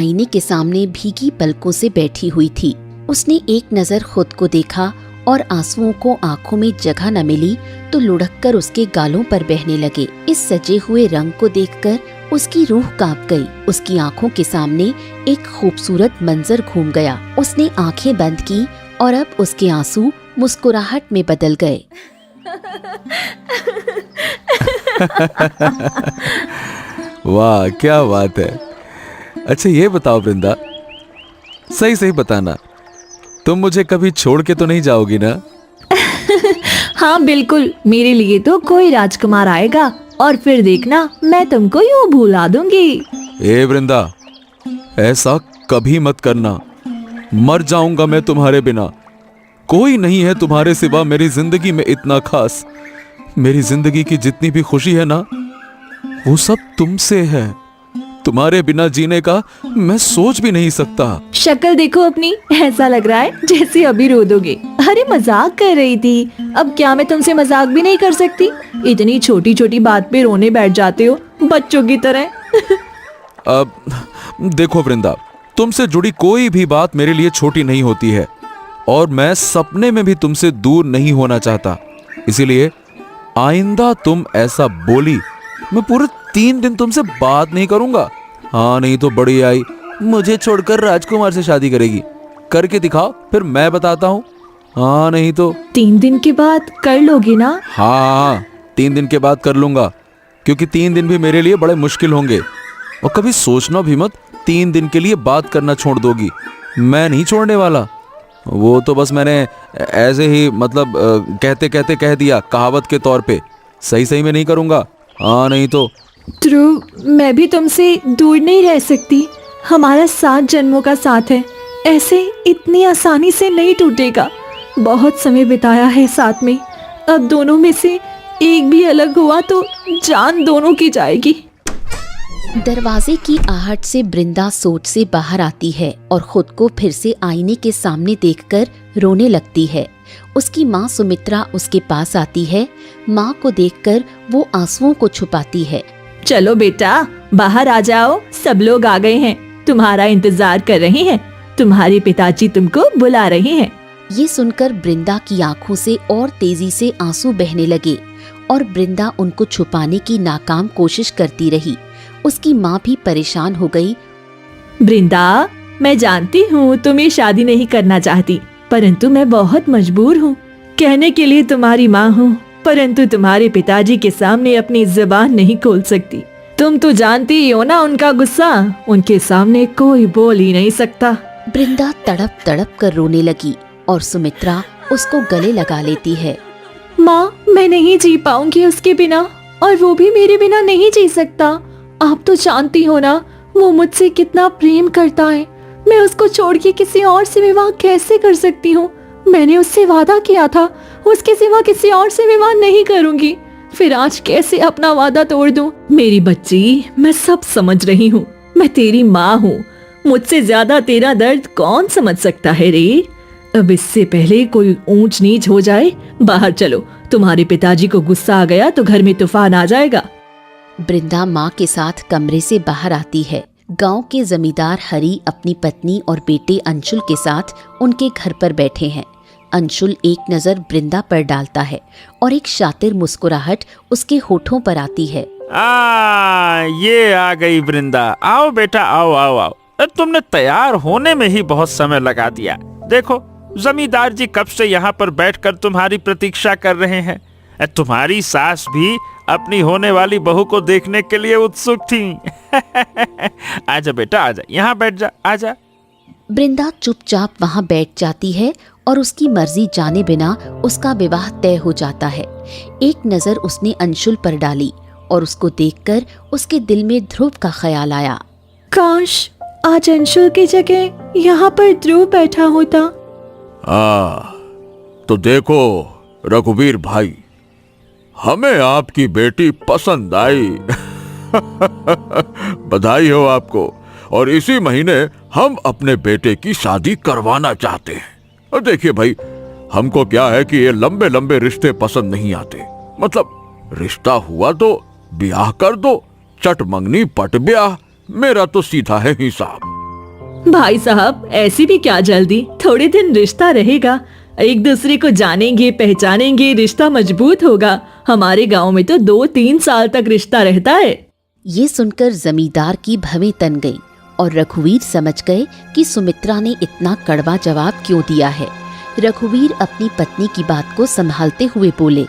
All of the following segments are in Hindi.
आईने के सामने भीगी पलकों से बैठी हुई थी। उसने एक नजर खुद को देखा और आंसुओं को आंखों में जगह न मिली तो लुढ़ककर उसके गालों पर बहने लगे। इस सजे हुए रंग को देखकर उसकी रूह कांप गई। उसकी आंखों के सामने एक खूबसूरत मंजर घूम गया। उसने आंखें बंद की और अब उसके आंसू मुस्कुराहट में बदल गए। वाह, क्या बात है। अच्छा ये बताओ वृंदा, सही सही बताना, तुम मुझे कभी छोड़ के तो नहीं जाओगी ना? हाँ बिल्कुल, मेरे लिए तो कोई राजकुमार आएगा और फिर देखना मैं तुमको यूं भुला दूंगी। ए वृंदा, ऐसा कभी मत करना। मर जाऊंगा मैं तुम्हारे बिना। कोई नहीं है तुम्हारे सिवा मेरी जिंदगी में इतना खास। मेरी जिंदगी की जितनी भी खुशी है ना, वो सब तुमसे है। तुम्हारे बिना जीने का मैं सोच भी नहीं सकता। शक्ल देखो अपनी, ऐसा लग रहा है जैसे अभी रो दोगे। अरे मजाक कर रही थी। अब क्या मैं तुमसे मजाक भी नहीं कर सकती? इतनी छोटी छोटी बात पे रोने बैठ जाते हो बच्चों की तरह। अब देखो वृंदा, तुमसे जुड़ी कोई भी बात मेरे लिए छोटी नहीं होती है और मैं सपने में भी तुमसे दूर नहीं होना चाहता। इसीलिए आइंदा तुम ऐसा बोली, मैं पूरे 3 दिन तुमसे बात नहीं करूंगा। हाँ नहीं तो बड़ी आई मुझे छोड़कर राजकुमार से शादी करेगी। करके दिखाओ, फिर मैं बताता हूँ। हाँ नहीं तो 3 दिन के बाद कर लोगे ना? हाँ, 3 दिन के बाद कर लूंगा, क्योंकि 3 दिन भी मेरे लिए बड़े मुश्किल होंगे। और कभी सोचना भी मत 3 दिन के लिए बात करना छोड़ दोगी। मैं नहीं छोड़ने वाला। वो तो बस मैंने ऐसे ही मतलब कहते कहते कह दिया, कहावत के तौर पे। सही सही में नहीं करूंगा। हाँ नहीं तो ध्रुव, मैं भी तुमसे दूर नहीं रह सकती। हमारा 7 जन्मों का साथ है, ऐसे इतनी आसानी से नहीं टूटेगा। बहुत समय बिताया है साथ में। अब दोनों में से एक भी अलग हुआ तो जान दोनों की जाएगी। दरवाजे की आहट से बृंदा सोच से बाहर आती है और खुद को फिर से आईने के सामने देखकर रोने लगती है। उसकी माँ सुमित्रा उसके पास आती है। माँ को देखकर वो आंसुओं को छुपाती है। चलो बेटा, बाहर आ जाओ, सब लोग आ गए हैं, तुम्हारा इंतजार कर रहे हैं। तुम्हारे पिताजी तुमको बुला रहे हैं। ये सुनकर बृंदा की आंखों से और तेजी से आंसू बहने लगे और बृंदा उनको छुपाने की नाकाम कोशिश करती रही। उसकी माँ भी परेशान हो गई। बृंदा, मैं जानती हूँ तुम ये शादी नहीं करना चाहती, परंतु मैं बहुत मजबूर हूँ। कहने के लिए तुम्हारी माँ हूँ, परंतु तुम्हारे पिताजी के सामने अपनी जुबान नहीं खोल सकती। तुम तो जानती ही हो ना उनका गुस्सा, उनके सामने कोई बोल ही नहीं सकता। बृंदा तड़प तड़प कर रोने लगी और सुमित्रा उसको गले लगा लेती है। माँ, मैं नहीं जी पाऊंगी उसके बिना, और वो भी मेरे बिना नहीं जी सकता। आप तो जानती हो ना वो मुझसे कितना प्रेम करता है। मैं उसको छोड़ के किसी और से विवाह कैसे कर सकती हूँ? मैंने उससे वादा किया था उसके सिवा किसी और से विवाह नहीं करूंगी। फिर आज कैसे अपना वादा तोड़ दूं? मेरी बच्ची, मैं सब समझ रही हूँ। मैं तेरी माँ हूँ। मुझसे ज्यादा तेरा दर्द कौन समझ सकता है रे? अब इससे पहले कोई ऊंच नीच हो जाए, बाहर चलो। तुम्हारे पिताजी को गुस्सा आ गया तो घर में तूफान आ जाएगा। बृंदा माँ के साथ कमरे से बाहर आती है। गांव के जमींदार हरि अपनी पत्नी और बेटे अंशुल के साथ उनके घर पर बैठे हैं। अंशुल एक नजर बृंदा पर डालता है और एक शातिर मुस्कुराहट उसके होठों पर आती है। ये आ गई वृंदा। आओ बेटा, आओ आओ आओ। तुमने तैयार होने में ही बहुत समय लगा दिया। देखो, जमींदार जी कब से यहाँ पर बैठकर तुम्हारी प्रतीक्षा कर रहे हैं। तुम्हारी सास भी अपनी होने वाली बहू को देखने के लिए उत्सुक थी। आजा बेटा, आजा, यहाँ बैठ जा, आजा। बृंदा चुपचाप वहाँ बैठ जाती है और उसकी मर्जी जाने बिना उसका विवाह तय हो जाता है। एक नजर उसने अंशुल पर डाली और उसको देखकर उसके दिल में ध्रुव का ख्याल आया। काश आज अंशुल की जगह यहाँ पर ध्रुव बैठा होता। तो देखो रघुवीर भाई, हमें आपकी बेटी पसंद आई। बधाई हो आपको। और इसी महीने हम अपने बेटे की शादी करवाना चाहते हैं। और देखिए भाई, हमको क्या है कि ये लंबे लंबे रिश्ते पसंद नहीं आते। मतलब रिश्ता हुआ तो ब्याह कर दो, चट मंगनी पट ब्याह। मेरा तो सीधा है हिसाब। भाई साहब, ऐसी भी क्या जल्दी, थोड़े दिन रिश्ता रहेगा, एक दूसरे को जानेंगे पहचानेंगे, रिश्ता मजबूत होगा। हमारे गांव में तो 2-3 साल तक रिश्ता रहता है। ये सुनकर जमींदार की भवें तन गई और रघुवीर समझ गए कि सुमित्रा ने इतना कड़वा जवाब क्यों दिया है। रघुवीर अपनी पत्नी की बात को संभालते हुए बोले,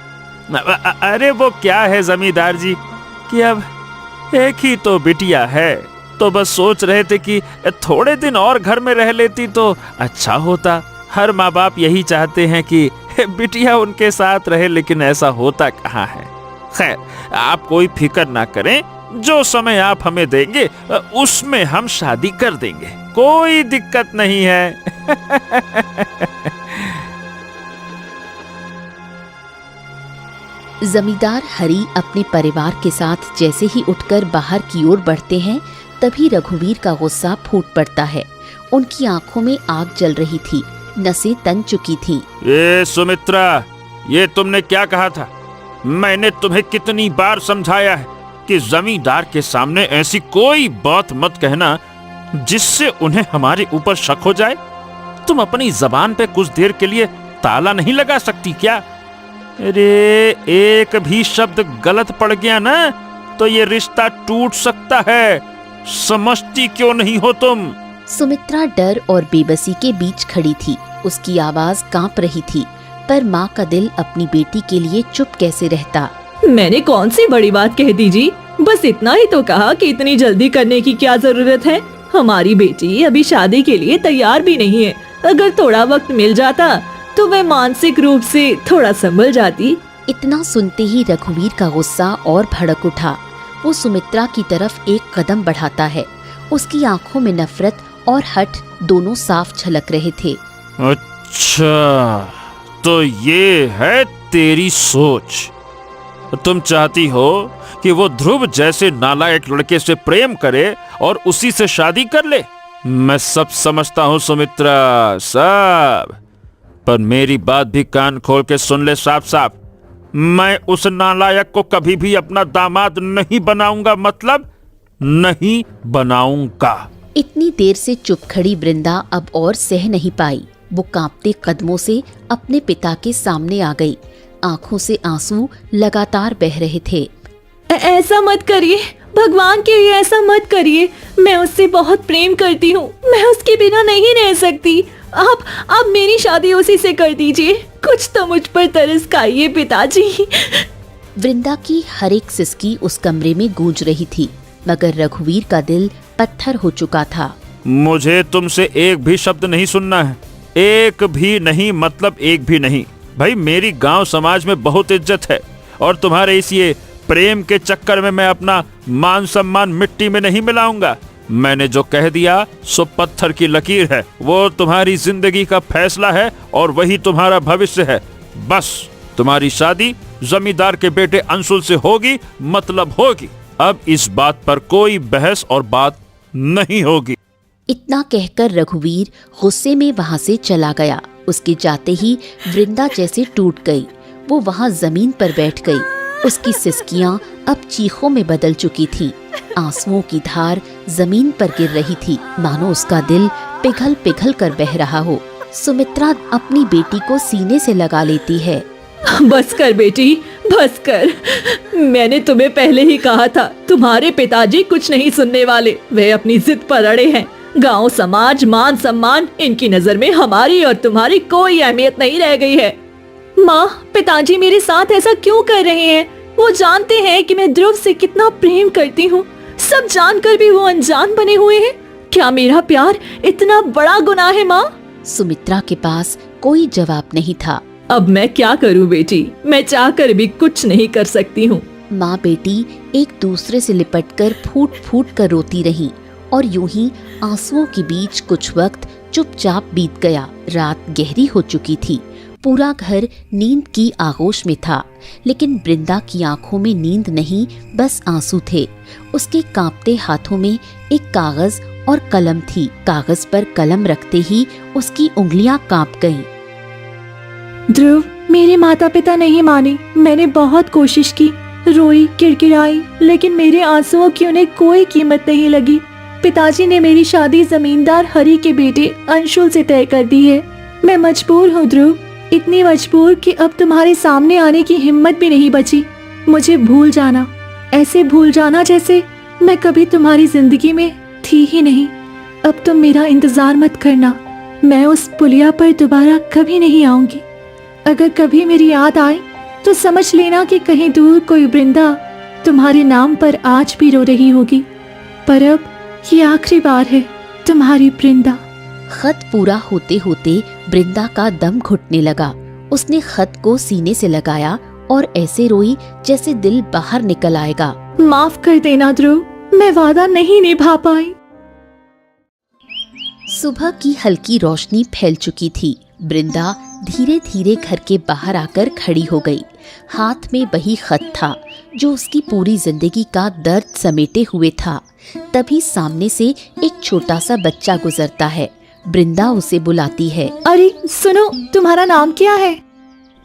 अरे वो क्या है जमींदार जी कि अब एक ही तो बिटिया है, तो बस सोच रहे थे कि थोड़े दिन और घर में रह लेती तो अच्छा होता। हर माँ बाप यही चाहते हैं कि बिटिया उनके साथ रहे, लेकिन ऐसा होता कहाँ है। खैर, आप कोई फिक्र ना करें, जो समय आप हमें देंगे उसमें हम शादी कर देंगे, कोई दिक्कत नहीं है। जमींदार हरि अपने परिवार के साथ जैसे ही उठकर बाहर की ओर बढ़ते हैं, तभी रघुवीर का गुस्सा फूट पड़ता है। उनकी आंखों में आग जल रही थी, नसें तन चुकी थीं। ये सुमित्रा, ये तुमने क्या कहा था? मैंने तुम्हें कितनी बार समझाया है कि जमींदार के सामने ऐसी कोई बात मत कहना जिससे उन्हें हमारे ऊपर शक हो जाए। तुम अपनी जबान पे कुछ देर के लिए ताला नहीं लगा सकती क्या? अरे एक भी शब्द गलत पड़ गया ना तो ये रिश्ता टूट सकता है, समझती क्यों नहीं हो तुम? सुमित्रा डर और बेबसी के बीच खड़ी थी। उसकी आवाज कांप रही थी, पर माँ का दिल अपनी बेटी के लिए चुप कैसे रहता। मैंने कौन सी बड़ी बात कह दी जी, बस इतना ही तो कहा कि इतनी जल्दी करने की क्या जरूरत है। हमारी बेटी अभी शादी के लिए तैयार भी नहीं है। अगर थोड़ा वक्त मिल जाता तो वह मानसिक रूप से थोड़ा संभल जाती। इतना सुनते ही रघुवीर का गुस्सा और भड़क उठा। वो सुमित्रा की तरफ एक कदम बढ़ाता है। उसकी आंखों में नफरत और हठ दोनों साफ झलक रहे थे। अच्छा, तो ये है तेरी सोच। तुम चाहती हो कि वो ध्रुव जैसे नालायक लड़के से प्रेम करे और उसी से शादी कर ले। मैं सब समझता हूँ सुमित्रा, सब। पर मेरी बात भी कान खोल के सुन ले साफ साफ। मैं उस नालायक को कभी भी अपना दामाद नहीं बनाऊंगा, मतलब नहीं बनाऊंगा। इतनी देर से चुप खड़ी वृंदा अब और सह नहीं पाई। वो कांपते कदमों से अपने पिता के सामने आ गई। आंखों से आंसू लगातार बह रहे थे। ऐसा मत करिए, भगवान के लिए ऐसा मत करिए। मैं उससे बहुत प्रेम करती हूँ, मैं उसके बिना नहीं रह सकती। आप मेरी शादी उसी से कर दीजिए। कुछ तो मुझ पर तरस खाइए पिताजी। वृंदा की हर एक सिसकी उस कमरे में गूंज रही थी, मगर रघुवीर का दिल पत्थर हो चुका था। मुझे तुमसे एक भी शब्द नहीं सुनना है, एक भी नहीं, मतलब एक भी नहीं। भाई, मेरी गांव समाज में बहुत इज्जत है और तुम्हारे इस ये प्रेम के चक्कर में मैं अपना मान सम्मान मिट्टी में नहीं मिलाऊंगा। मैंने जो कह दिया सो पत्थर की लकीर है। वो तुम्हारी जिंदगी का फैसला है और वही तुम्हारा भविष्य है। बस तुम्हारी शादी जमींदार के बेटे अंशुल से होगी, मतलब होगी। अब इस बात पर कोई बहस और बात नहीं होगी। इतना कहकर रघुवीर गुस्से में वहां से चला गया। उसके जाते ही वृंदा जैसे टूट गई। वो वहां जमीन पर बैठ गई। उसकी सिसकियां अब चीखों में बदल चुकी थीं। आंसुओं की धार जमीन पर गिर रही थी, मानो उसका दिल पिघल पिघल कर बह रहा हो। सुमित्रा अपनी बेटी को सीने से लगा लेती है। बस कर बेटी, बस कर। मैंने तुम्हें पहले ही कहा था, तुम्हारे पिताजी कुछ नहीं सुनने वाले। वे अपनी जिद पर अड़े हैं। गांव समाज मान सम्मान, इनकी नजर में हमारी और तुम्हारी कोई अहमियत नहीं रह गई है। माँ, पिताजी मेरे साथ ऐसा क्यों कर रहे हैं? वो जानते हैं कि मैं ध्रुव से कितना प्रेम करती हूँ। सब जानकर भी वो अनजान बने हुए हैं। क्या मेरा प्यार इतना बड़ा गुनाह है माँ? सुमित्रा के पास कोई जवाब नहीं था। अब मैं क्या करूँ बेटी, मैं चाहकर भी कुछ नहीं कर सकती हूँ। माँ बेटी एक दूसरे से लिपटकर फूट फूट कर रोती रहीं और यूं ही आंसुओं के बीच कुछ वक्त चुपचाप बीत गया। रात गहरी हो चुकी थी। पूरा घर नींद की आगोश में था, लेकिन वृंदा की आंखों में नींद नहीं, बस आंसू थे। उसके कांपते हाथों में एक कागज और कलम थी। कागज पर कलम रखते ही उसकी उंगलियां कांप गईं। ध्रुव, मेरे माता पिता नहीं माने। मैंने बहुत कोशिश की, रोई, किड़किड़ाई, लेकिन मेरे आंसुओं की उन्हें कोई कीमत नहीं लगी। पिताजी ने मेरी शादी जमींदार हरि के बेटे अंशुल से तय कर दी है। मैं मजबूर हूँ ध्रुव, इतनी मजबूर कि अब तुम्हारे सामने आने की हिम्मत भी नहीं बची। मुझे भूल जाना, ऐसे भूल जाना जैसे मैं कभी तुम्हारी जिंदगी में थी ही नहीं। अब तुम मेरा इंतजार मत करना, मैं उस पुलिया पर दोबारा कभी नहीं आऊंगी। अगर कभी मेरी याद आए तो समझ लेना कि कहीं दूर कोई वृंदा तुम्हारे नाम पर आज भी रो रही होगी। पर अब ये आखिरी बार है, तुम्हारी वृंदा। खत पूरा होते होते वृंदा का दम घुटने लगा। उसने खत को सीने से लगाया और ऐसे रोई जैसे दिल बाहर निकल आएगा। माफ कर देना ध्रुव, मैं वादा नहीं निभा पाई। सुबह की हल्की रोशनी फैल चुकी थी। वृंदा धीरे धीरे घर के बाहर आकर खड़ी हो गई। हाथ में वही खत था जो उसकी पूरी जिंदगी का दर्द समेटे हुए था। तभी सामने से एक छोटा सा बच्चा गुजरता है। वृंदा उसे बुलाती है। अरे सुनो, तुम्हारा नाम क्या है?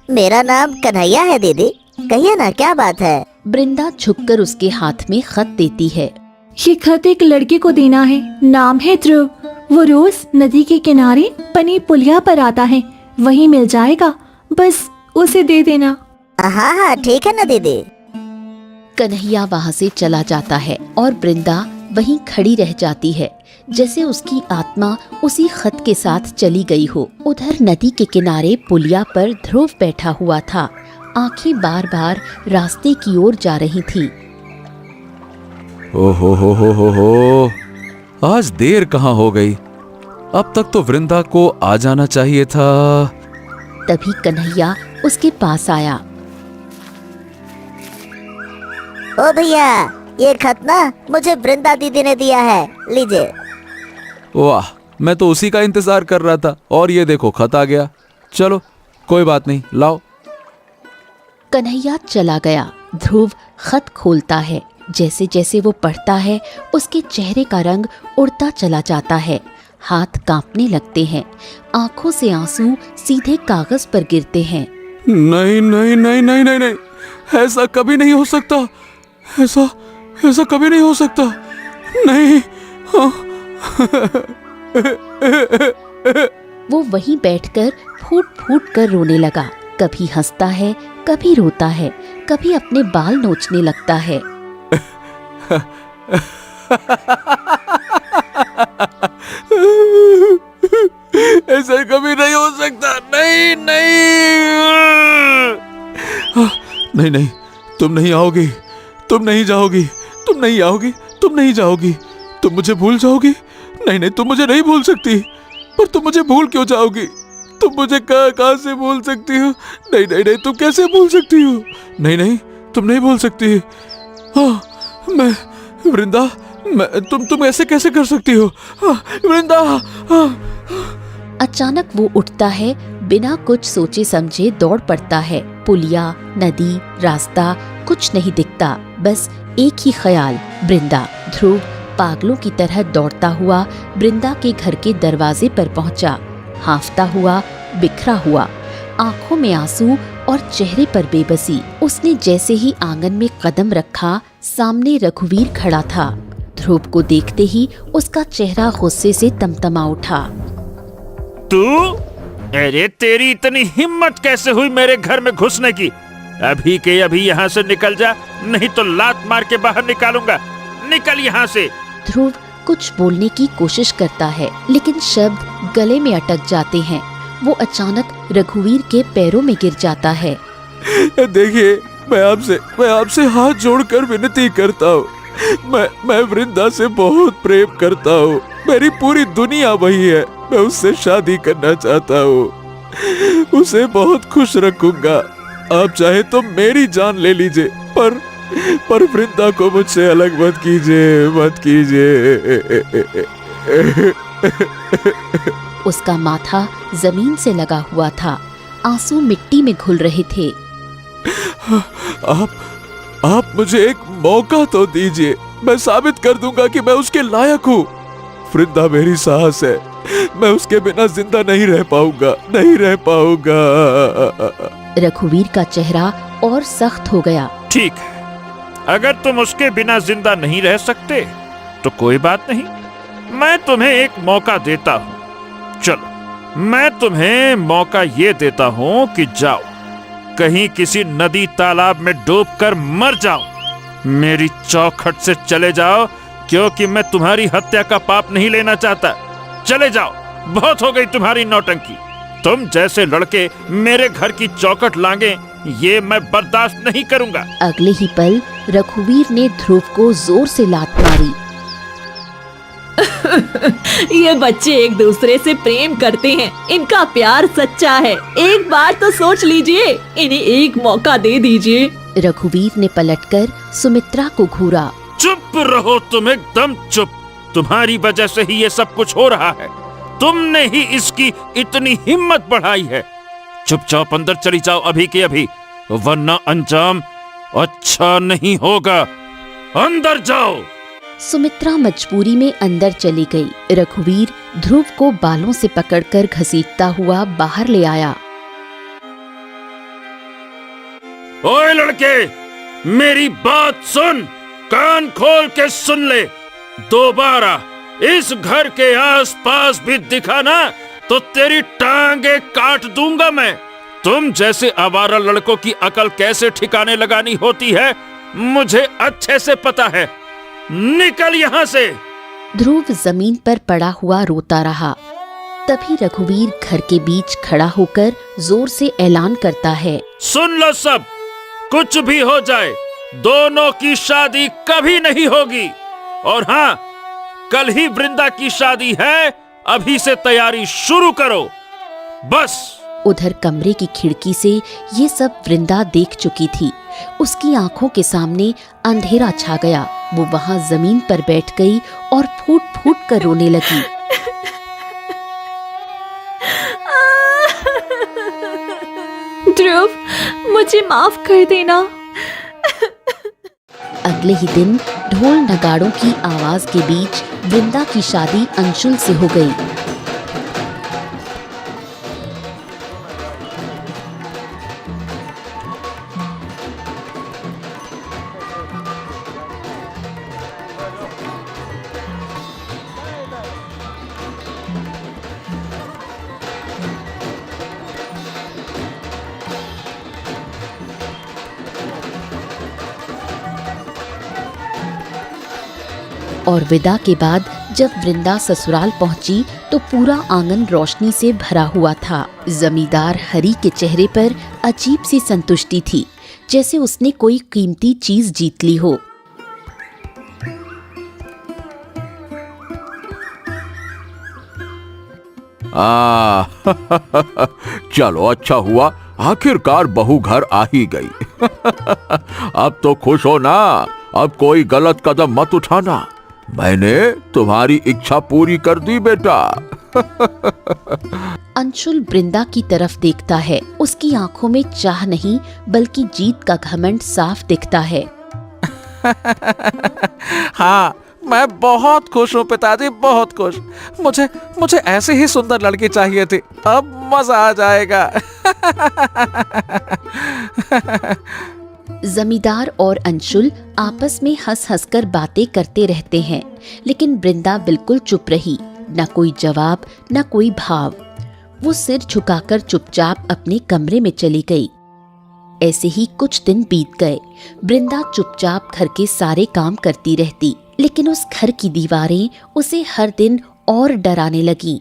मेरा नाम कन्हैया है दीदी, कहिए ना क्या बात है। वृंदा झुककर उसके हाथ में खत देती है। ये खत एक लड़के को देना है, नाम है ध्रुव। वो रोज नदी के किनारे बनी पुलिया पर आता है, वहीं मिल जाएगा, बस उसे दे देना। हाँ हाँ ठीक है ना दीदी। कन्हैया वहाँ से चला जाता है और वृंदा वहीं खड़ी रह जाती है, जैसे उसकी आत्मा उसी खत के साथ चली गई हो। उधर नदी के किनारे पुलिया पर ध्रुव बैठा हुआ था। आंखें बार बार रास्ते की ओर जा रही थीं। ओ हो, आज देर कहाँ हो गई? अब तक तो वृंदा को आ जाना चाहिए था। तभी कन्हैया उसके पास आया। ओ भैया, ये खत ना मुझे वृंदा दीदी ने दिया है, लीजिए। वाह, मैं तो उसी का इंतजार कर रहा था और ये देखो खत आ गया। चलो कोई बात नहीं, लाओ। कन्हैया चला गया। ध्रुव खत खोलता है। जैसे जैसे वो पढ़ता है उसके चेहरे का रंग उड़ता चला जाता है। हाथ कांपने लगते हैं। आंखों से आंसू सीधे कागज पर गिरते हैं। नहीं नहीं नहीं नहीं नहीं नहीं, ऐसा कभी नहीं हो सकता। ऐसा कभी नहीं हो सकता। नहीं। वो वहीं बैठकर फूट फूट कर रोने लगा। कभी हंसता है, कभी रोता है, कभी अपने बाल नोचने लगता है। ऐसा कभी नहीं हो सकता। नहीं नहीं नहीं नहीं, तुम नहीं आओगी, तुम नहीं जाओगी, तुम नहीं आओगी, तुम नहीं जाओगी, तुम मुझे भूल जाओगी। नहीं नहीं, तुम मुझे नहीं भूल सकती। पर तुम मुझे भूल क्यों जाओगी? तुम मुझे कहाँ से भूल सकती हो? नहीं नहीं नहीं, तुम कैसे भूल सकती हो? नहीं नहीं, तुम नहीं भूल सकती। मैं वृंदा, तुम ऐसे कैसे कर सकती हो? वृंदा। अचानक वो उठता है, बिना कुछ सोचे समझे दौड़ पड़ता है। पुलिया, नदी, रास्ता कुछ नहीं दिखता, बस एक ही ख्याल, वृंदा। ध्रुव पागलों की तरह दौड़ता हुआ वृंदा के घर के दरवाजे पर पहुंचा। हांफता हुआ, बिखरा हुआ, आंखों में आंसू और चेहरे पर बेबसी। उसने जैसे ही आंगन में कदम रखा, सामने रघुवीर खड़ा था। ध्रुव को देखते ही उसका चेहरा गुस्से से तमतमा उठा। तू? अरे तेरी इतनी हिम्मत कैसे हुई मेरे घर में घुसने की? अभी के अभी यहाँ से निकल जा, नहीं तो लात मार के बाहर निकालूंगा। निकल यहाँ से। ध्रुव कुछ बोलने की कोशिश करता है, लेकिन शब्द गले में अटक जाते हैं। वो अचानक रघुवीर के पैरों में गिर जाता है। देखिए, मैं आपसे हाथ जोड़कर विनती करता हूँ। मैं वृंदा से बहुत प्रेम करता हूँ। मेरी पूरी दुनिया वही है। मैं उससे शादी करना चाहता हूँ। उसे बहुत खुश रखूंगा। आप चाहे तो मेरी जान ले लीजिए, पर वृंदा को मुझसे अलग मत कीजिए। उसका माथा जमीन से लगा हुआ था। आंसू मिट्टी में घुल रहे थे। आप मुझे एक मौका तो दीजिए। मैं साबित कर दूंगा कि मैं उसके लायक हूँ। वृंदा मेरी साहस है। मैं उसके बिना जिंदा नहीं रह पाऊंगा। रघुवीर का चेहरा और सख्त हो गया। ठीक है, अगर तुम उसके बिना जिंदा नहीं रह सकते तो कोई बात नहीं, मैं तुम्हें एक मौका देता हूँ। चलो, मैं तुम्हें मौका ये देता हूँ कि जाओ, कहीं किसी नदी तालाब में डूबकर मर जाओ। मेरी चौखट से चले जाओ, क्योंकि मैं तुम्हारी हत्या का पाप नहीं लेना चाहता। चले जाओ, बहुत हो गई तुम्हारी नौटंकी। तुम जैसे लड़के मेरे घर की चौखट लांगे, ये मैं बर्दाश्त नहीं करूंगा। अगले ही पल रघुवीर ने ध्रुव को जोर से लात मारी। ये बच्चे एक दूसरे से प्रेम करते हैं, इनका प्यार सच्चा है। एक बार तो सोच लीजिए, इन्हें एक मौका दे दीजिए। रघुवीर ने पलटकर सुमित्रा को घूरा। चुप रहो, तुम एकदम चुप। तुम्हारी वजह से ही ये सब कुछ हो रहा है। तुमने ही इसकी इतनी हिम्मत बढ़ाई है। चुपचाप अंदर चली जाओ अभी के अभी, वरना अंजाम अच्छा नहीं होगा। अंदर जाओ। सुमित्रा मजबूरी में अंदर चली गई। रघुवीर ध्रुव को बालों से पकड़कर घसीटता हुआ बाहर ले आया। ओए लड़के, मेरी बात सुन, कान खोल के सुन ले। दोबारा इस घर के आसपास भी दिखा ना तो तेरी टांगे काट दूंगा मैं। तुम जैसे आवारा लड़कों की अकल कैसे ठिकाने लगानी होती है, मुझे अच्छे से पता है। निकल यहाँ से। ध्रुव जमीन पर पड़ा हुआ रोता रहा। तभी रघुवीर घर के बीच खड़ा होकर जोर से ऐलान करता है। सुन लो सब, कुछ भी हो जाए, दोनों की शादी कभी नहीं होगी। और हाँ, कल ही वृंदा की शादी है, अभी से तैयारी शुरू करो, बस। उधर कमरे की खिड़की से ये सब वृंदा देख चुकी थी। उसकी आंखों के सामने अंधेरा छा गया। वो वहां जमीन पर बैठ गई और फूट फूट कर रोने लगी। ध्रुव, मुझे माफ कर देना। अगले ही दिन ढोल नगाड़ों की आवाज के बीच वृंदा की शादी अंशुल से हो गई। और विदा के बाद जब वृंदा ससुराल पहुंची तो पूरा आंगन रोशनी से भरा हुआ था। जमींदार हरी के चेहरे पर अजीब सी संतुष्टि थी, जैसे उसने कोई कीमती चीज जीत ली हो। चलो अच्छा हुआ, आखिरकार बहू घर आ ही गई। अब तो खुश हो ना, अब कोई गलत कदम मत उठाना। मैंने तुम्हारी इच्छा पूरी कर दी बेटा। अंशुल वृंदा की तरफ देखता है। उसकी आंखों में चाह नहीं बल्कि जीत का घमंड साफ दिखता है। हाँ, मैं बहुत खुश हूँ पिताजी, बहुत खुश। मुझे ऐसे ही सुंदर लड़की चाहिए थी। अब मजा आ जाएगा। जमींदार और अंशुल आपस में हंस हंस कर बातें करते रहते हैं, लेकिन वृंदा बिल्कुल चुप रही। न कोई जवाब, न कोई भाव। वो सिर झुकाकर चुपचाप अपने कमरे में चली गई। ऐसे ही कुछ दिन बीत गए। वृंदा चुपचाप घर के सारे काम करती रहती, लेकिन उस घर की दीवारें उसे हर दिन और डराने लगी।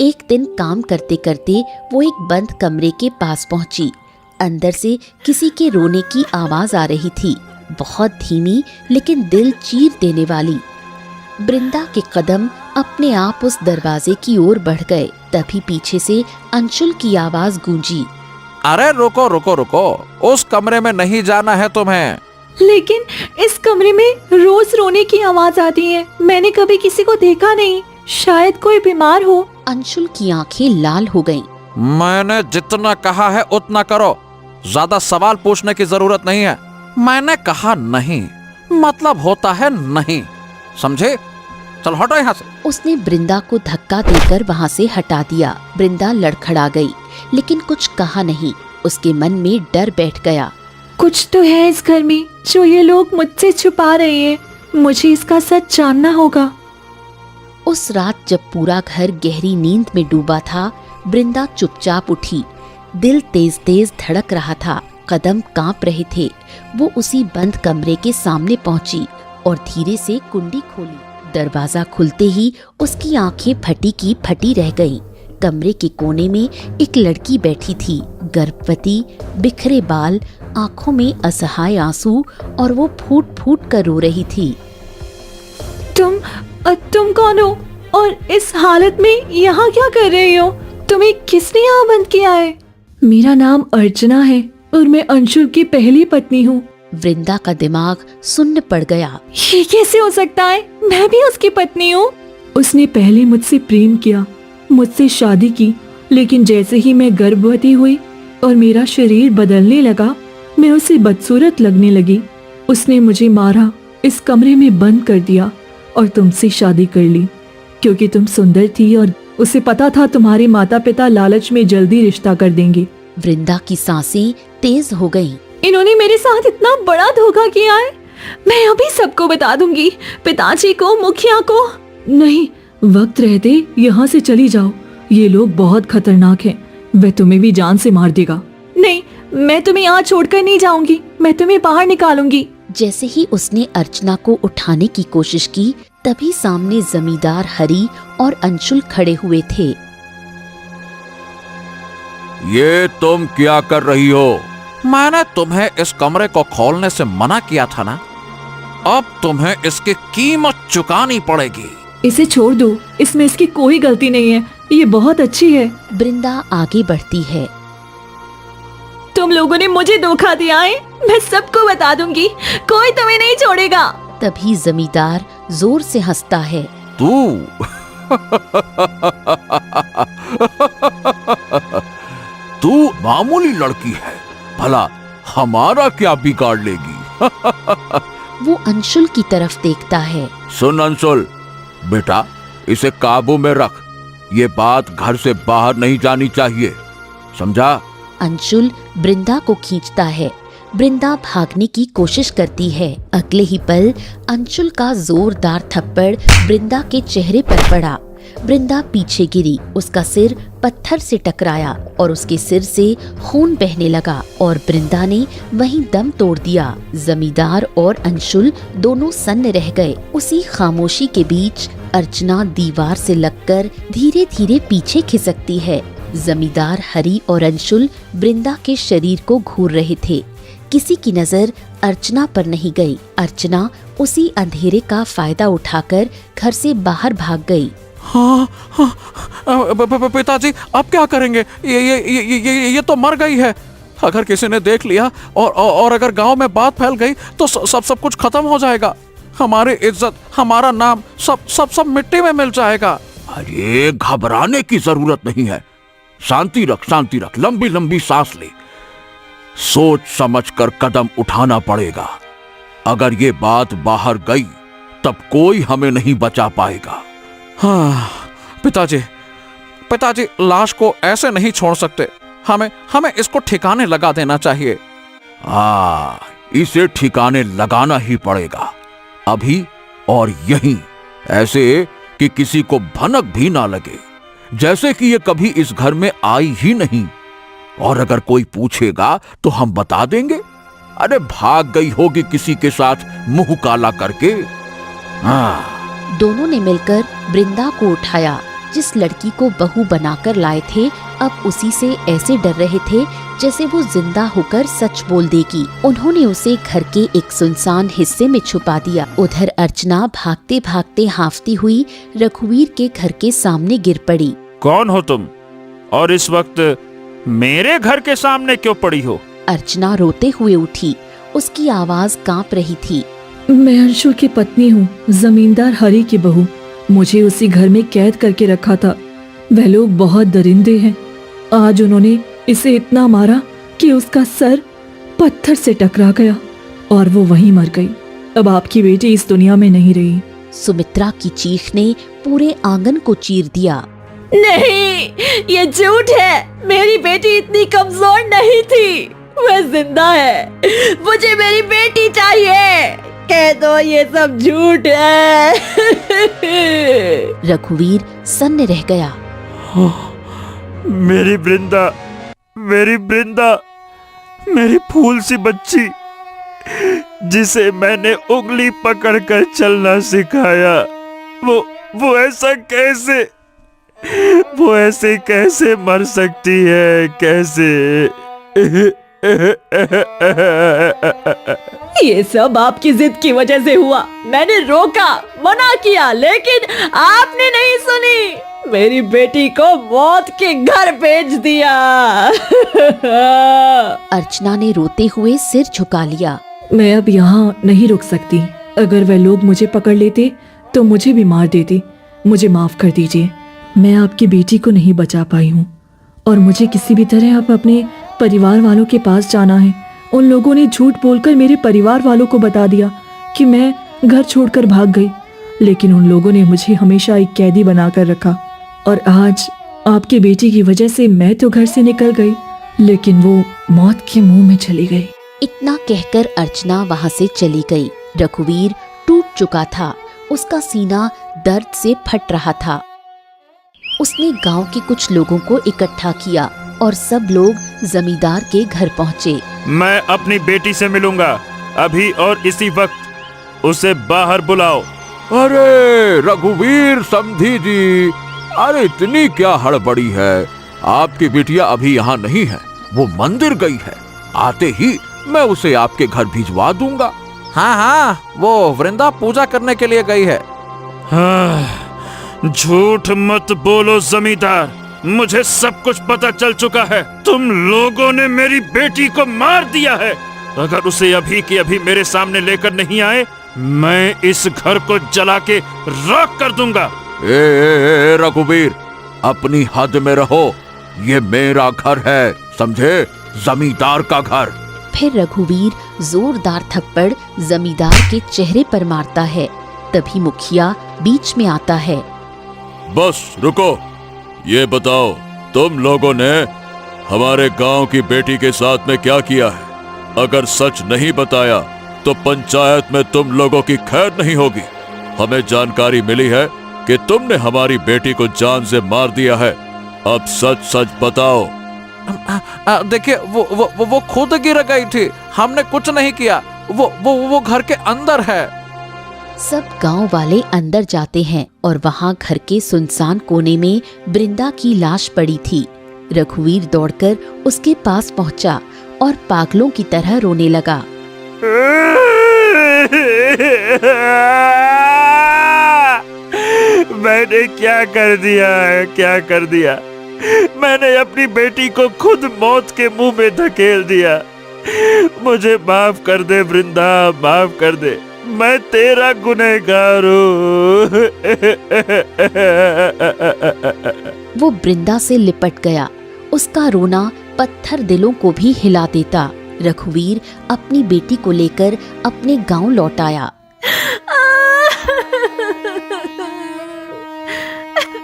एक दिन काम करते करते वो एक बंद कमरे के पास पहुंची। अंदर से किसी के रोने की आवाज आ रही थी, बहुत धीमी लेकिन दिल चीर देने वाली। वृंदा के कदम अपने आप उस दरवाजे की ओर बढ़ गए। तभी पीछे से अंशुल की आवाज गूंजी। अरे रुको रुको रुको, उस कमरे में नहीं जाना है तुम्हें। लेकिन इस कमरे में रोज रोने की आवाज आती है। मैंने कभी किसी को देखा नहीं, शायद कोई बीमार हो। अंशुल की आंखें लाल हो गईं। मैंने जितना कहा है उतना करो, ज्यादा सवाल पूछने की जरूरत नहीं है। मैंने कहा नहीं मतलब होता है नहीं, समझे? चल हटो यहाँ से। उसने वृंदा को धक्का देकर वहाँ से हटा दिया। वृंदा लड़खड़ा गई, लेकिन कुछ कहा नहीं। उसके मन में डर बैठ गया। कुछ तो है इस घर में जो ये लोग मुझसे छुपा रहे हैं। मुझे इसका सच जानना होगा। उस रात जब पूरा घर गहरी नींद में डूबा था, वृंदा चुपचाप उठी। दिल तेज तेज धड़क रहा था, कदम कांप रहे थे। वो उसी बंद कमरे के सामने पहुंची और धीरे से कुंडी खोली। दरवाजा खुलते ही उसकी आंखें फटी की फटी रह गईं। कमरे के कोने में एक लड़की बैठी थी, गर्भवती, बिखरे बाल, आंखों में असहाय आंसू, और वो फूट फूट कर रो रही थी। तुम कौन हो और इस हालत में यहाँ क्या कर रही हो? तुम्हें किसने यहाँ बंद किया है? मेरा नाम अर्चना है और मैं अंशुल की पहली पत्नी हूँ। वृंदा का दिमाग सुन्न पड़ गया। ये कैसे हो सकता है? मैं भी उसकी पत्नी हूँ। उसने पहले मुझसे प्रेम किया, मुझसे शादी की, लेकिन जैसे ही मैं गर्भवती हुई और मेरा शरीर बदलने लगा, मैं उसे बदसूरत लगने लगी। उसने मुझे मारा, इस कमरे में बंद कर दिया और तुमसे शादी कर ली, क्योंकि तुम सुंदर थी और उसे पता था तुम्हारे माता पिता लालच में जल्दी रिश्ता कर देंगे। वृंदा की सांसें तेज हो गईं। इन्होंने मेरे साथ इतना बड़ा धोखा किया है। मैं अभी सबको बता दूंगी, पिताजी को, मुखिया को। नहीं, वक्त रहते यहाँ से चली जाओ। ये लोग बहुत खतरनाक हैं, वह तुम्हें भी जान से मार देगा। नहीं, मैं तुम्हें यहाँ छोड़कर नहीं जाऊंगी, मैं तुम्हें बाहर निकालूंगी। जैसे ही उसने अर्चना को उठाने की कोशिश की, तभी सामने जमींदार हरी और अंशुल खड़े हुए थे। ये तुम क्या कर रही हो? मैंने तुम्हें इस कमरे को खोलने से मना किया था ना। अब तुम्हें इसकी कीमत चुकानी पड़ेगी। इसे छोड़ दो, इसमें इसकी कोई गलती नहीं है, ये बहुत अच्छी है। वृंदा आगे बढ़ती है। तुम लोगों ने मुझे धोखा दिया है, मैं सबको बता दूंगी, कोई तुम्हें नहीं छोड़ेगा। तभी जमींदार जोर से हंसता है। तू तू मामूली लड़की है, भला हमारा क्या बिगाड़ लेगी? वो अंशुल की तरफ देखता है। सुन अंशुल, बेटा इसे काबू में रख। ये बात घर से बाहर नहीं जानी चाहिए, समझा? अंशुल वृंदा को खींचता है। वृंदा भागने की कोशिश करती है। अगले ही पल अंशुल का जोरदार थप्पड़ वृंदा के चेहरे पर पड़ा। वृंदा पीछे गिरी, उसका सिर पत्थर से टकराया और उसके सिर से खून बहने लगा और वृंदा ने वहीं दम तोड़ दिया। जमींदार और अंशुल दोनों सन्न रह गए। उसी खामोशी के बीच अर्चना दीवार से लगकर धीरे धीरे पीछे खिसकती है। जमींदार हरी और अंशुल वृंदा के शरीर को घूर रहे थे। किसी की नजर अर्चना पर नहीं गई। अर्चना उसी अंधेरे का फायदा उठाकर घर से बाहर भाग गई। हाँ, पिताजी अब क्या करेंगे? ये तो मर गई है। अगर किसी ने देख लिया और अगर गांव में बात फैल गई तो सब कुछ खत्म हो जाएगा। हमारी इज्जत, हमारा नाम सब मिट्टी में मिल जाएगा। अरे घबराने की जरूरत नहीं है। शांति रख, लंबी लंबी सांस ले। सोच समझकर कदम उठाना पड़ेगा। अगर ये बात बाहर गई तब कोई हमें नहीं बचा पाएगा। हाँ पिताजी लाश को ऐसे नहीं छोड़ सकते। हमें इसको ठिकाने लगा देना चाहिए। इसे ठिकाने लगाना ही पड़ेगा, अभी और यहीं, ऐसे कि किसी को भनक भी ना लगे, जैसे कि ये कभी इस घर में आई ही नहीं। और अगर कोई पूछेगा तो हम बता देंगे, अरे भाग गई होगी किसी के साथ मुंह काला करके। दोनों ने मिलकर वृंदा को उठाया। जिस लड़की को बहू बनाकर लाए थे, अब उसी से ऐसे डर रहे थे जैसे वो जिंदा होकर सच बोल देगी। उन्होंने उसे घर के एक सुनसान हिस्से में छुपा दिया। उधर अर्चना भागते भागते हांफती हुई रघुवीर के घर के सामने गिर पड़ी। कौन हो तुम और इस वक्त मेरे घर के सामने क्यों पड़ी हो? अर्चना रोते हुए उठी, उसकी आवाज कांप रही थी। मैं अंशुल की पत्नी हूँ, जमींदार हरी की बहू। मुझे उसी घर में कैद करके रखा था। वह लोग बहुत दरिंदे हैं। आज उन्होंने इसे इतना मारा कि उसका सर पत्थर से टकरा गया और वो वहीं मर गई। अब आपकी बेटी इस दुनिया में नहीं रही। सुमित्रा की चीख ने पूरे आंगन को चीर दिया। नहीं, ये झूठ है। मेरी बेटी इतनी कमजोर नहीं थी, वह जिंदा है। मुझे मेरी बेटी चाहिए। कह दो ये सब झूठ है। रघुवीर सन्न रह गया। मेरी वृंदा, मेरी वृंदा, मेरी फूल सी बच्ची, जिसे मैंने उंगली पकड़कर चलना सिखाया, वो ऐसा कैसे, वो ऐसे कैसे मर सकती है, कैसे? ये सब आपकी जिद की वजह से हुआ। मैंने रोका, मना किया, लेकिन आपने नहीं सुनी। मेरी बेटी को मौत के घर भेज दिया। अर्चना ने रोते हुए सिर झुका लिया। मैं अब यहाँ नहीं रुक सकती। अगर वह लोग मुझे पकड़ लेते तो मुझे भी मार देते। मुझे माफ कर दीजिए। मैं आपकी बेटी को नहीं बचा पाई हूँ और मुझे किसी भी तरह अब अपने परिवार वालों के पास जाना है। उन लोगों ने झूठ बोलकर मेरे परिवार वालों को बता दिया कि मैं घर छोड़कर भाग गई, लेकिन उन लोगों ने मुझे हमेशा एक कैदी बनाकर रखा। और आज आपकी बेटी की वजह से मैं तो घर से निकल गई, लेकिन वो मौत के मुंह में चली गई। इतना कहकर अर्चना वहां से चली गई। रघुवीर टूट चुका था। उसका सीना दर्द से फट रहा था। उसने गांव के कुछ लोगों को इकट्ठा किया और सब लोग जमींदार के घर पहुंचे। मैं अपनी बेटी से मिलूंगा, अभी और इसी वक्त। उसे बाहर बुलाओ। अरे रघुवीर समधी जी, अरे इतनी क्या हड़बड़ी है? आपकी बिटिया अभी यहाँ नहीं है, वो मंदिर गई है। आते ही मैं उसे आपके घर भिजवा दूंगा। हाँ हाँ, वो वृंदा पूजा करने के लिए गई है। हाँ, झूठ मत बोलो जमींदार, मुझे सब कुछ पता चल चुका है। तुम लोगों ने मेरी बेटी को मार दिया है। अगर उसे अभी के अभी मेरे सामने लेकर नहीं आए, मैं इस घर को जला के राख कर दूंगा। ए रघुवीर, अपनी हद में रहो। ये मेरा घर है, समझे? जमींदार का घर। फिर रघुवीर जोरदार थप्पड़ जमींदार के चेहरे पर मारता है। तभी मुखिया बीच में आता है। बस रुको, ये बताओ, तुम लोगों ने हमारे गांव की बेटी के साथ में क्या किया है? अगर सच नहीं बताया तो पंचायत में तुम लोगों की खैर नहीं होगी। हमें जानकारी मिली है कि तुमने हमारी बेटी को जान से मार दिया है। अब सच सच बताओ। देखिए, वो खुद गिर गई थी, हमने कुछ नहीं किया। वो घर के अंदर है। सब गांव वाले अंदर जाते हैं और वहां घर के सुनसान कोने में वृंदा की लाश पड़ी थी। रघुवीर दौड़कर उसके पास पहुंचा और पागलों की तरह रोने लगा। मैंने क्या कर दिया है, क्या कर दिया? मैंने अपनी बेटी को खुद मौत के मुंह में धकेल दिया। मुझे माफ कर दे वृंदा, माफ कर दे। मैं तेरा गुनहगार हूँ। वो वृंदा से लिपट गया। उसका रोना पत्थर दिलों को भी हिला देता। रघुवीर अपनी बेटी को लेकर अपने गांव लौट आया।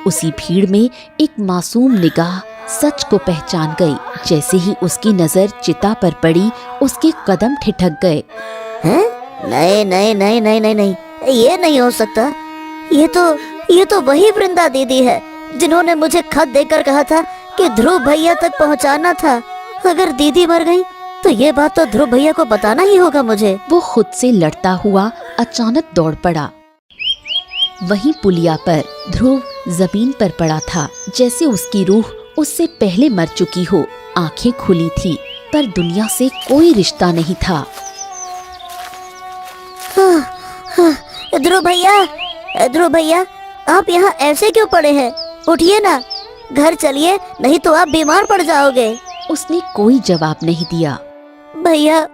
उसी भीड़ में एक मासूम निगाह सच को पहचान गई। जैसे ही उसकी नजर चिता पर पड़ी, उसके कदम ठिठक गए। हैं? नहीं नहीं नहीं नहीं नहीं नहीं, ये नहीं हो सकता। ये तो वही वृंदा दीदी है जिन्होंने मुझे खत देकर कहा था कि ध्रुव भैया तक पहुंचाना था। अगर दीदी मर गई तो ये बात तो ध्रुव भैया को बताना ही होगा मुझे। वो खुद से लड़ता हुआ अचानक दौड़ पड़ा। वहीं पुलिया पर ध्रुव जमीन पर पड़ा था, जैसे उसकी रूह उससे पहले मर चुकी हो। आंखें खुली थी पर दुनिया से कोई रिश्ता नहीं था। ध्रुव भैया, आप यहाँ ऐसे क्यों पड़े हैं? उठिए ना, घर चलिए, नहीं तो आप बीमार पड़ जाओगे। उसने कोई जवाब नहीं दिया। भैया,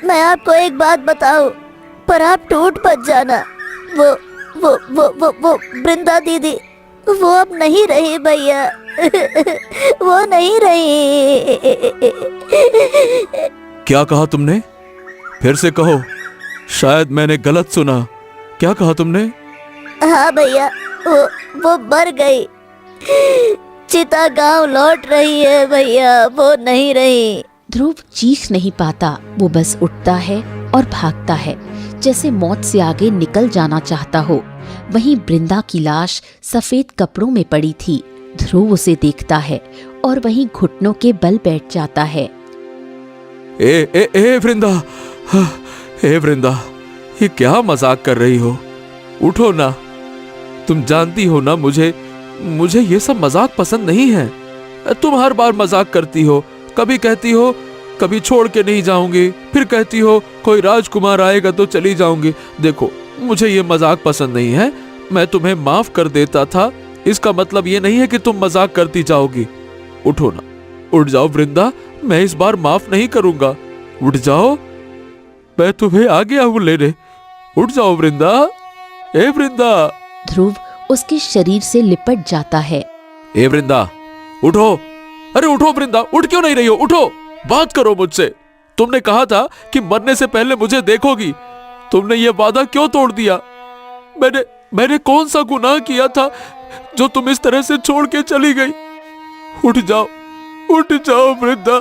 मैं आपको एक बात बताऊं, पर आप टूट मत जाना। वो वृंदा दीदी, वो अब नहीं रही भैया। वो नहीं रही। क्या कहा तुमने? फिर से कहो, शायद मैंने गलत सुना। क्या कहा तुमने? हाँ भैया, वो मर गई। चिता गांव लौट रही है भैया, वो नहीं रही। ध्रुव चीख नहीं पाता, वो बस उठता है और भागता है, जैसे मौत से आगे निकल जाना चाहता हो। वहीं वृंदा की लाश सफेद कपड़ों में पड़ी थी। ध्रुव उसे देखता है और वहीं घुटनों के बल बैठ जाता है। ए वृंदा, ए वृंदा, ये क्या मजाक कर रही हो? उठो ना। तुम जानती हो ना, मुझे ये सब मजाक पसंद नहीं है। तुम हर बार मजाक करती हो, कभी कहती हो कभी छोड़ के नहीं जाऊंगी, फिर कहती हो कोई राजकुमार आएगा तो चली जाऊंगी। देखो, मुझे ये मजाक पसंद नहीं है। मैं तुम्हें माफ कर देता था, इसका मतलब ये नहीं है कि तुम मजाक करती जाओगी। उठो ना, उठ जाओ वृंदा, मैं इस बार माफ नहीं करूंगा। उठ जाओ, मैं तुम्हें आ गया हूं लेने। उठ जाओ वृंदा, ए वृंदा। ध्रुव उसके शरीर से लिपट जाता है। ए वृंदा, उठो। अरे उठो वृंदा, उठ क्यों नहीं रही हो? उठो, बात करो मुझसे। तुमने कहा था कि मरने से पहले मुझे देखोगी। तुमने ये वादा क्यों तोड़ दिया? मैंने कौन सा गुनाह किया था जो तुम इस तरह से छोड़ के चली गई? उठ जाओ वृंदा,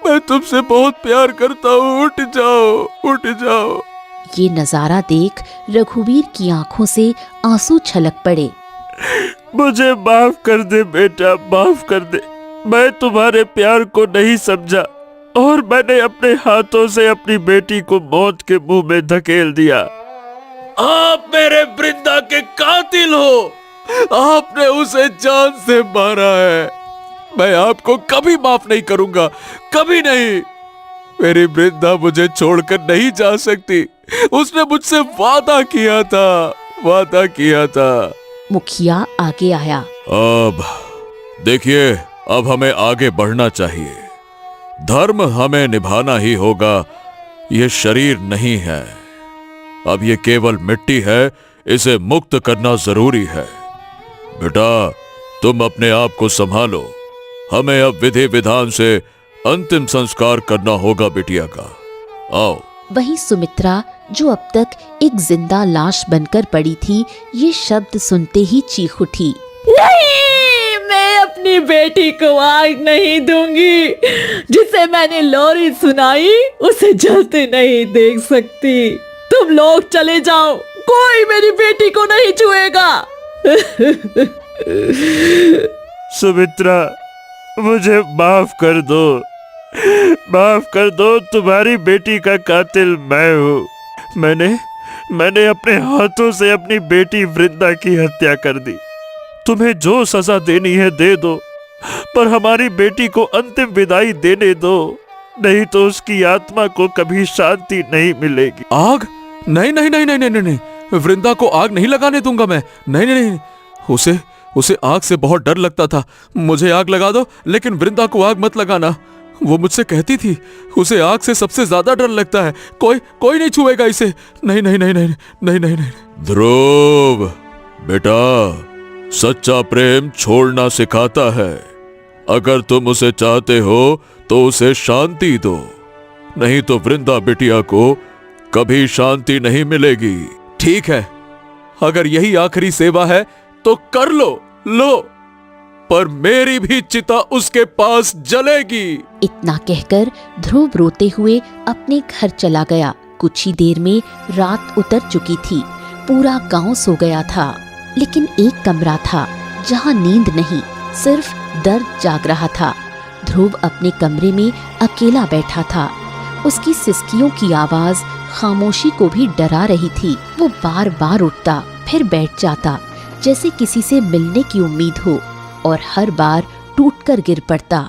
मैं तुमसे बहुत प्यार करता हूँ। उठ जाओ। ये नजारा देख रघुवीर की आंखों से आंसू छलक पड़े। मुझे माफ कर दे बेटा, माफ कर दे। मैं तुम्हारे प्यार को नहीं समझा और मैंने अपने हाथों से अपनी बेटी को मौत के मुंह में धकेल दिया। आप मेरे वृंदा के कातिल हो। आपने उसे जान से मारा है। मैं आपको कभी माफ नहीं करूंगा, कभी नहीं। मेरी वृंदा मुझे छोड़कर नहीं जा सकती। उसने मुझसे वादा किया था। मुखिया आगे आया। अब देखिए, अब हमें आगे बढ़ना चाहिए। धर्म हमें निभाना ही होगा। ये शरीर नहीं है, अब ये केवल मिट्टी है। इसे मुक्त करना जरूरी है। बेटा, तुम अपने आप को संभालो। हमें अब विधि विधान से अंतिम संस्कार करना होगा बिटिया का। आओ। वहीं सुमित्रा, जो अब तक एक जिंदा लाश बनकर पड़ी थी, ये शब्द सुनते ही चीख उठी। नहीं, मैं अपनी बेटी को आग नहीं दूंगी। जिसे मैंने लोरी सुनाई उसे जलते नहीं देख सकती। तुम लोग चले जाओ, कोई मेरी बेटी को नहीं छुएगा। सुमित्रा, मुझे माफ कर दो। तुम्हारी बेटी का कातिल मैं हूँ। मैंने अपने हाथों से अपनी बेटी वृंदा की हत्या कर दी। तुम्हें जो सजा देनी है दे दो, पर हमारी बेटी को अंतिम विदाई देने दो, नहीं तो उसकी आत्मा को कभी शांति नहीं मिलेगी। आग? नहीं, वृंदा को आग नहीं लगाने दूंगा मैं। नहीं, उसे आग से बहुत डर लगता था। मुझे आग लगा दो, लेकिन वृंदा को आग मत लगाना। वो मुझसे कहती थी उसे आग से सबसे ज्यादा डर लगता है। कोई नहीं छुएगा इसे। नहीं। ध्रुव बेटा, सच्चा प्रेम छोड़ना सिखाता है। अगर तुम उसे चाहते हो तो उसे शांति दो, नहीं तो वृंदा बिटिया को कभी शांति नहीं मिलेगी। ठीक है, अगर यही आखिरी सेवा है तो कर लो, पर मेरी भी चिता उसके पास जलेगी। इतना कहकर ध्रुव रोते हुए अपने घर चला गया। कुछ ही देर में रात उतर चुकी थी। पूरा गांव सो गया था, लेकिन एक कमरा था जहां नींद नहीं, सिर्फ दर्द जाग रहा था। ध्रुव अपने कमरे में अकेला बैठा था। उसकी सिसकियों की आवाज खामोशी को भी डरा रही थी। वो बार बार उठता, फिर बैठ जाता, जैसे किसी से मिलने की उम्मीद हो, और हर बार टूटकर गिर पड़ता।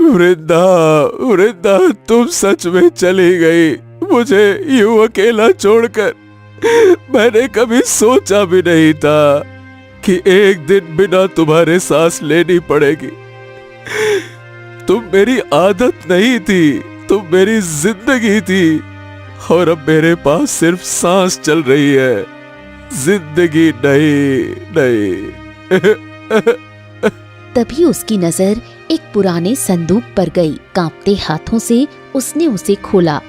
वृंदा, तुम सच में चली गई, मुझे यूं अकेला छोड़कर। मैंने कभी सोचा भी नहीं था कि एक दिन बिना तुम्हारे सांस लेनी पड़ेगी। तुम मेरी आदत नहीं थी, तुम मेरी जिंदगी थी, और अब मेरे पास सिर्फ सांस चल रही है, जिंदगी नहीं। तभी उसकी नजर एक पुराने संदूक पर गई। कांपते हाथों से उसने उसे खोला।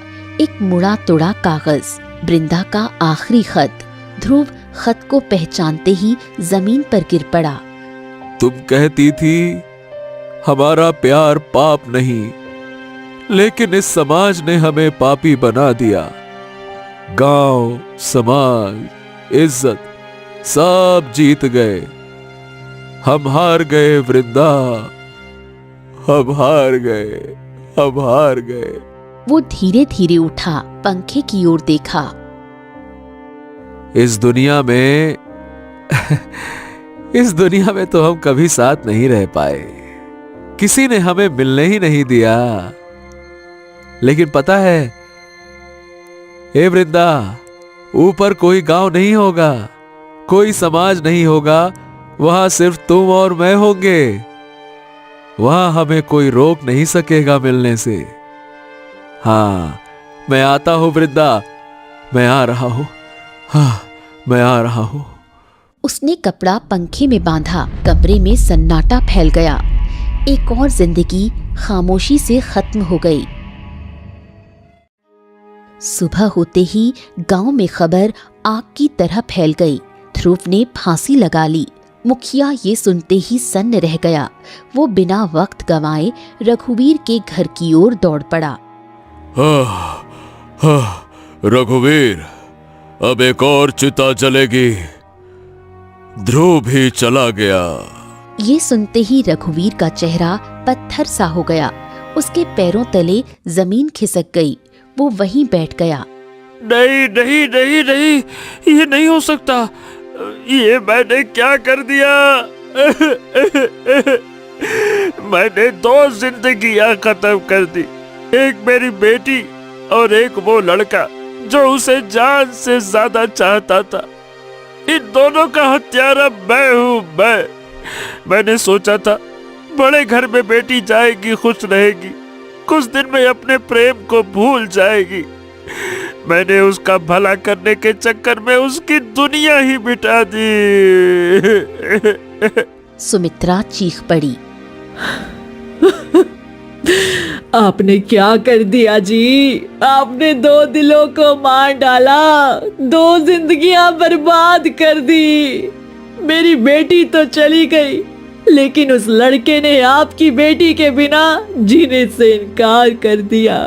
एक मुड़ा तोड़ा कागज, वृंदा का आखिरी खत। ध्रुव खत को पहचानते ही जमीन पर गिर पड़ा। तुम कहती थी हमारा प्यार पाप नहीं, लेकिन इस समाज ने हमें पापी बना दिया। गांव, समाज, इज्जत सब जीत गए। हम हार गए वृंदा, हम हार गए, हम हार गए। वो धीरे धीरे उठा, पंखे की ओर देखा। इस दुनिया में इस दुनिया में तो हम कभी साथ नहीं रह पाए। किसी ने हमें मिलने ही नहीं दिया। लेकिन पता है, हे वृंदा, ऊपर कोई गांव नहीं होगा, कोई समाज नहीं होगा। वहां सिर्फ तुम और मैं होंगे। वहां हमें कोई रोक नहीं सकेगा मिलने से। हाँ, मैं आता हूं वृंदा, मैं आ रहा हूं। हाँ, मैं आ रहा हूं। उसने कपड़ा पंखे में बांधा। कमरे में सन्नाटा फैल गया। एक और जिंदगी खामोशी से खत्म हो गई। सुबह होते ही गांव में खबर आग की तरह फैल गई। ध्रुव ने फांसी लगा ली। मुखिया ये सुनते ही सन्न रह गया। वो बिना वक्त गंवाए रघुवीर के घर की ओर दौड़ पड़ा। रघुवीर, अब एक और चिता जलेगी। ध्रुव भी चला गया। ये सुनते ही रघुवीर का चेहरा पत्थर सा हो गया। उसके पैरों तले जमीन खिसक गई। वो वहीं बैठ गया। नहीं नहीं नहीं नहीं, ये नहीं हो सकता। ये मैंने क्या कर दिया? मैंने 2 जिंदगियां खत्म कर दी। एक मेरी बेटी और एक वो लड़का जो उसे जान से ज्यादा चाहता था। इन दोनों का हत्यारा मैं हूँ। मैंने सोचा था बड़े घर में बेटी जाएगी, खुश रहेगी, कुछ दिन में अपने प्रेम को भूल जाएगी। मैंने उसका भला करने के चक्कर में उसकी दुनिया ही मिटा दी। सुमित्रा चीख पड़ी। आपने क्या कर दिया जी? आपने 2 दिलों को मार डाला, 2 जिंदगियां बर्बाद कर दी। मेरी बेटी तो चली गई, लेकिन उस लड़के ने आपकी बेटी के बिना जीने से इनकार कर दिया।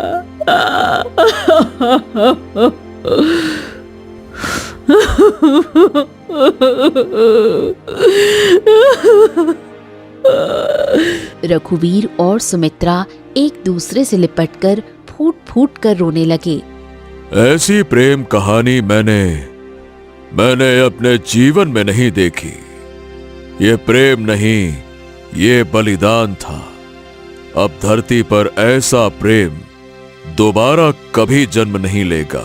रघुवीर और सुमित्रा एक दूसरे से लिपटकर फूट फूट कर रोने लगे। ऐसी प्रेम कहानी मैंने अपने जीवन में नहीं देखी। ये प्रेम नहीं, ये बलिदान था। अब धरती पर ऐसा प्रेम दोबारा कभी जन्म नहीं लेगा,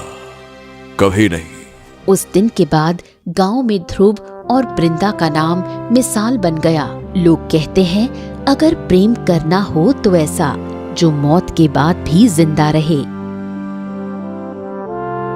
कभी नहीं। उस दिन के बाद गांव में ध्रुव और वृंदा का नाम मिसाल बन गया। लोग कहते हैं, अगर प्रेम करना हो तो ऐसा, जो मौत के बाद भी जिंदा रहे।